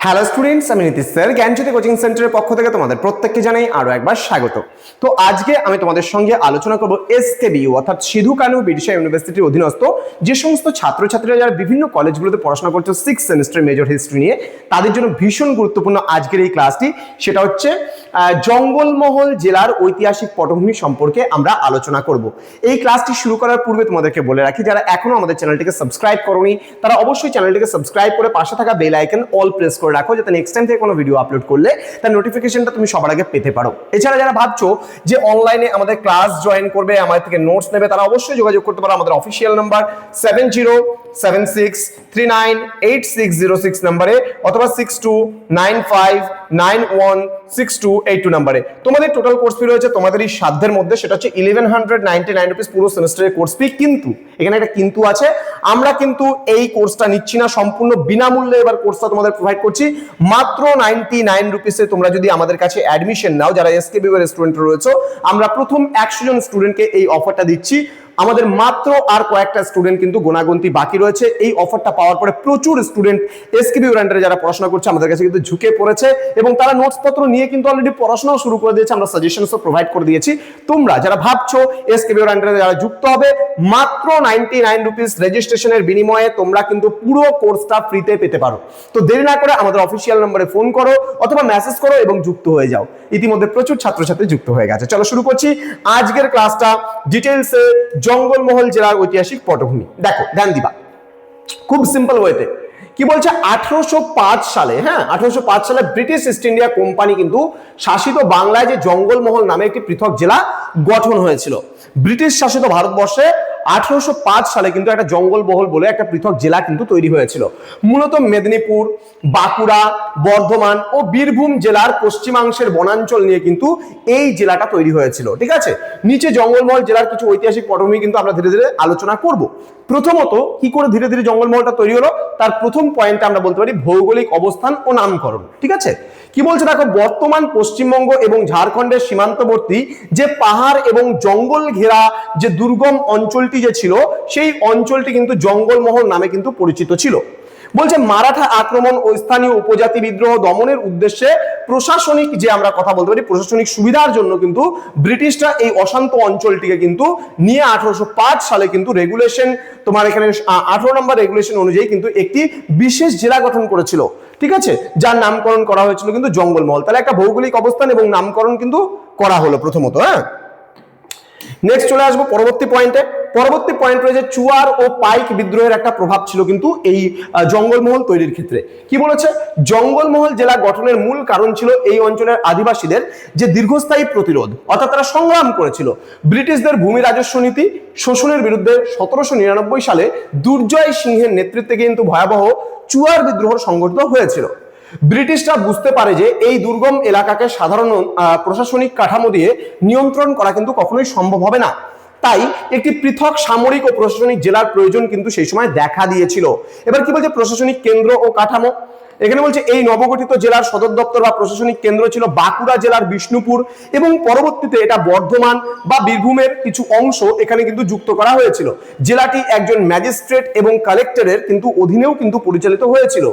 Hello students, আমি Nitish sir জ্ঞানজ্যোতি coaching সেন্টারের পক্ষ থেকে তোমাদের প্রত্যেককে জানাই আরো একবার স্বাগত। তো আজকে আমি তোমাদের সঙ্গে আলোচনা করব এসকেবিইউ অর্থাৎ সিধু কানু বিরসা ইউনিভার্সিটির অধীনস্থ যে সমস্ত ছাত্রছাত্রীরা যারা বিভিন্ন কলেজগুলোতে পড়াশোনা করছে 6 সেমিস্টার মেজর হিস্ট্রি নিয়ে, তাদের জন্য ভীষণ গুরুত্বপূর্ণ আজকের এই ক্লাসটি। সেটা হচ্ছে জঙ্গলমহল জেলার ঐতিহাসিক পটভূমি সম্পর্কে আমরা আলোচনা করব। এই ক্লাসটি শুরু করার পূর্বে তোমাদেরকে বলে রাখি, যারা এখনো আমাদের চ্যানেলটিকে সাবস্ক্রাইব করোনি তারা অবশ্যই চ্যানেলটিকে সাবস্ক্রাইব করে পাশে থাকা বেল আইকন অল প্রেস করে রাখো, যাতে নেক্সট টাইম থেকে কোনো ভিডিও আপলোড করলে তার নোটিফিকেশনটা তুমি সবার আগে পেতে পারো। এছাড়া যারা ভাবছো যে অনলাইনে আমাদের ক্লাস জয়েন করবে, আমাদের থেকে নোটস নেবে, তারা অবশ্যই যোগাযোগ করতে পারো আমাদের অফিসিয়াল নাম্বার 7076398606 নম্বরে অথবা 6295916282 নম্বরে। তোমাদের টোটাল কোর্স ফি রয়েছে তোমাদের এই সাধ্যের মধ্যে, সেটা হচ্ছে 1199 রুপিস পুরো সেমিস্টারের কোর্স ফি। কিন্তু এখানে একটা কিন্তু আছে, আমরা কিন্তু এই কোর্সটা নিচ্ছি না সম্পূর্ণ বিনামূল্যে। এবার কোর্সটা তোমাদের প্রোভাইড করছি মাত্র 99 রুপিসে। তোমরা যদি আমাদের কাছে অ্যাডমিশন নাও, যারা এসকেবিইউ এর স্টুডেন্ট রয়েছে, আমরা প্রথম 100 জন স্টুডেন্টকে এই অফারটা দিচ্ছি। আমাদের মাত্র আর কয়েকটা স্টুডেন্ট কিন্তু গোনাগুনতি বাকি রয়েছে। এই অফারটা পাওয়ার পরে প্রচুর স্টুডেন্ট এসকেবিইউ আন্ডারে যারা পড়াশোনা করছে আমাদের কাছে কিন্তু ঝুঁকে পড়েছে এবং তারা নোটস পত্র নিয়ে কিন্তু অলরেডি পড়াশোনাও শুরু করে দিয়েছে। আমরা সাজেশনসও প্রোভাইড করে দিয়েছি। তোমরা যারা ভাবছো এসকেবিইউ আন্ডারে যারা যুক্ত হবে, মাত্র 99 রুপিস রেজিস্ট্রেশনের বিনিময়ে তোমরা কিন্তু পুরো কোর্সটা ফ্রিতে পেতে পারো। তো দেরি না করে আমাদের অফিসিয়াল নম্বরে ফোন করো অথবা মেসেজ করো এবং যুক্ত হয়ে যাও। ইতিমধ্যে প্রচুর ছাত্রছাত্রী যুক্ত হয়ে গেছে। চলো শুরু করছি আজকের ক্লাসটা ডিটেইলসে। জঙ্গলমহল জেলার ঐতিহাসিক পটভূমি দেখো, ধ্যান দিবা, খুব সিম্পল ওয়েতে। কি বলছে 1805 সালে, 1805 সালে ব্রিটিশ ইস্ট ইন্ডিয়া কোম্পানি কিন্তু শাসিত বাংলায় যে জঙ্গলমহল নামে একটি পৃথক জেলা গঠন হয়েছিল। ব্রিটিশ শাসিত ভারতবর্ষে 1805 সালে কিন্তু একটা জঙ্গলমহল বলে একটা পৃথক জেলা কিন্তু তৈরি হয়েছিল। মূলত মেদিনীপুর, বাঁকুড়া, বর্ধমান ও বীরভূম জেলার পশ্চিমাংশের বনাঞ্চল নিয়ে কিন্তু এই জেলাটা তৈরি হয়েছিল। ঠিক আছে, নিচে জঙ্গলমহল জেলার কিছু ঐতিহাসিক পটভূমি কিন্তু আমরা ধীরে ধীরে আলোচনা করব। প্রথমত, কি করে ধীরে ধীরে জঙ্গলমহলটা তৈরি হলো তার প্রথম পয়েন্টটা আমরা বলতে পারি ভৌগোলিক অবস্থান ও নামকরণ। ঠিক আছে, কি বলছে দেখো, বর্তমান পশ্চিমবঙ্গ এবং ঝাড়খণ্ডের সীমান্তবর্তী যে পাহাড় এবং জঙ্গল ঘেরা যে দুর্গম অঞ্চলটি যে ছিল, সেই অঞ্চলটি কিন্তু জঙ্গলমহল নামে কিন্তু পরিচিত ছিল। বলছে মারাঠা আক্রমণ ও স্থানীয় উপজাতি বিদ্রোহ দমনের উদ্দেশ্যে প্রশাসনিক যে আমরা কথা বলতে পারি প্রশাসনিক সুবিধার জন্য কিন্তু ব্রিটিশরা এই অশান্ত অঞ্চলটিকে কিন্তু নিয়ে 1805 সালে কিন্তু রেগুলেশন, তোমার এখানে 18 নম্বর রেগুলেশন অনুযায়ী কিন্তু একটি বিশেষ জেলা গঠন করেছিল। ঠিক আছে, যার নামকরণ করা হয়েছিল কিন্তু জঙ্গলমহল। তাহলে একটা ভৌগোলিক অবস্থান এবং নামকরণ কিন্তু করা হলো প্রথমত। নেক্সট চলে আসবো পরবর্তী পয়েন্টে। পরবর্তী পয়েন্ট রয়েছে চুয়ার ও পাইক বিদ্রোহের একটা প্রভাব ছিল কিন্তু এই জঙ্গলমহল তৈরির ক্ষেত্রে। কি বলেছে, জঙ্গলমহল জেলা গঠনের মূল কারণ ছিল এই অঞ্চলের আদিবাসীদের যে দীর্ঘস্থায়ী প্রতিরোধ, অর্থাৎ তারা সংগ্রাম করেছিল ব্রিটিশদের ভূমি রাজস্ব নীতি শোষণের বিরুদ্ধে। 1799 সালে দুর্জয় সিংহের নেতৃত্বে কিন্তু ভয়াবহ চুয়ার বিদ্রোহ সংগঠিত হয়েছিল। ব্রিটিশরা বুঝতে পারে যে এই দুর্গম এলাকাকে সাধারণ প্রশাসনিক কাঠামো দিয়ে নিয়ন্ত্রণ করা কিন্তু কখনোই সম্ভব হবে না। তাই একটি পৃথক সামরিক ও প্রশাসনিক জেলার প্রয়োজন কিন্তু সেই সময় দেখা দিয়েছিল। এবার কি বলছে প্রশাসনিক কেন্দ্র ও কাঠামো, এখানে বলছে এই নবগঠিত জেলার সদর দপ্তর বা প্রশাসনিক কেন্দ্র ছিল বাঁকুড়া জেলার বিষ্ণুপুর এবং পরবর্তীতে এটা বর্ধমান বা বীরভূমের কিছু অংশ এখানে কিন্তু যুক্ত করা হয়েছিল। জেলাটি একজন ম্যাজিস্ট্রেট এবং কালেক্টরের কিন্তু অধীনেও কিন্তু পরিচালিত হয়েছিল।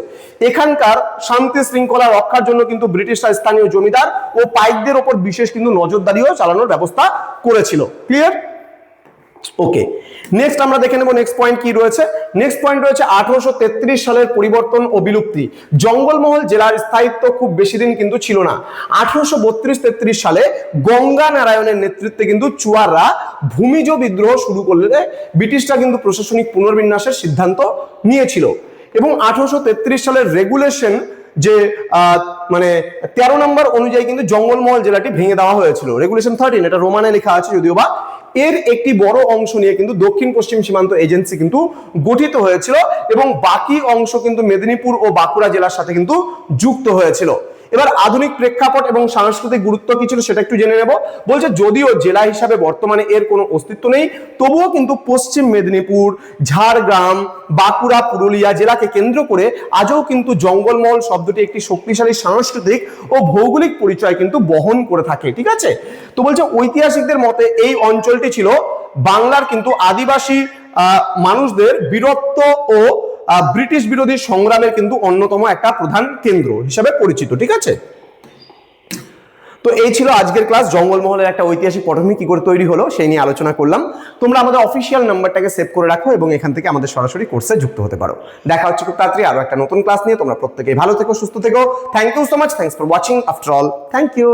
এখানকার শান্তি শৃঙ্খলা রক্ষার জন্য কিন্তু ব্রিটিশরা স্থানীয় জমিদার ও পাইকদের ওপর বিশেষ কিন্তু নজরদারিও চালানোর ব্যবস্থা করেছিল। ক্লিয়ার? ওকে, নেক্সট আমরা দেখে নেব নেক্সট পয়েন্ট কি রয়েছে। নেক্সট পয়েন্ট রয়েছে 1833 সালের পরিবর্তন ও বিলুপ্তি। জঙ্গলমহল জেলার স্থায়িত্ব খুব বেশি দিন কিন্তু ছিল না। 1832-33 সালে গঙ্গা নারায়ণের নেতৃত্বে কিন্তু চুয়াররা ভূমিজ বিদ্রোহ শুরু করলে ব্রিটিশরা কিন্তু প্রশাসনিক পুনর্বিন্যাসের সিদ্ধান্ত নিয়েছিল এবং 1833 সালের রেগুলেশন যে মানে 13 নম্বর অনুযায়ী কিন্তু জঙ্গলমহল জেলাটি ভেঙে দেওয়া হয়েছিল। রেগুলেশন 13, এটা রোমানে লেখা আছে যদিও বা। এর একটি বড় অংশ নিয়ে কিন্তু দক্ষিণ পশ্চিম সীমান্ত এজেন্সি কিন্তু গঠিত হয়েছিল এবং বাকি অংশ কিন্তু মেদিনীপুর ও বাঁকুড়া জেলার সাথে কিন্তু যুক্ত হয়েছিল। এবার আধুনিক প্রেক্ষাপট এবং সাংস্কৃতিক গুরুত্ব কি ছিল সেটা একটু জেনে নেব। বলছে যদিও জেলা হিসাবে বর্তমানে এর কোনো অস্তিত্ব নেই, তবুও কিন্তু পশ্চিম মেদিনীপুর, ঝাড়গ্রাম, বাঁকুড়া, পুরুলিয়া জেলাকে কেন্দ্র করে আজও কিন্তু জঙ্গলমহল শব্দটি একটি শক্তিশালী সাংস্কৃতিক ও ভৌগোলিক পরিচয় কিন্তু বহন করে থাকে। ঠিক আছে, তো বলছে ঐতিহাসিকদের মতে এই অঞ্চলটি ছিল বাংলার কিন্তু আদিবাসী মানুষদের বীরত্ব ও ব্রিটিশ বিরোধী সংগ্রামের কিন্তু অন্যতম একটা প্রধান কেন্দ্র হিসাবে পরিচিত। ঠিক আছে, তো এই ছিল আজকের ক্লাস। জঙ্গলমহলের একটা ঐতিহাসিক পটভূমি কি করে তৈরি হলো সেই নিয়ে আলোচনা করলাম। তোমরা আমাদের অফিসিয়াল নাম্বারটাকে সেভ করে রাখো এবং এখান থেকে আমাদের সরাসরি কোর্সে যুক্ত হতে পারো। দেখা হচ্ছে খুব তাড়াতাড়ি আরো একটা নতুন ক্লাস নিয়ে। তোমরা প্রত্যেকেই ভালো থেকো, সুস্থ থেকো। Thank you so much, thanks for watching. After all, thank you.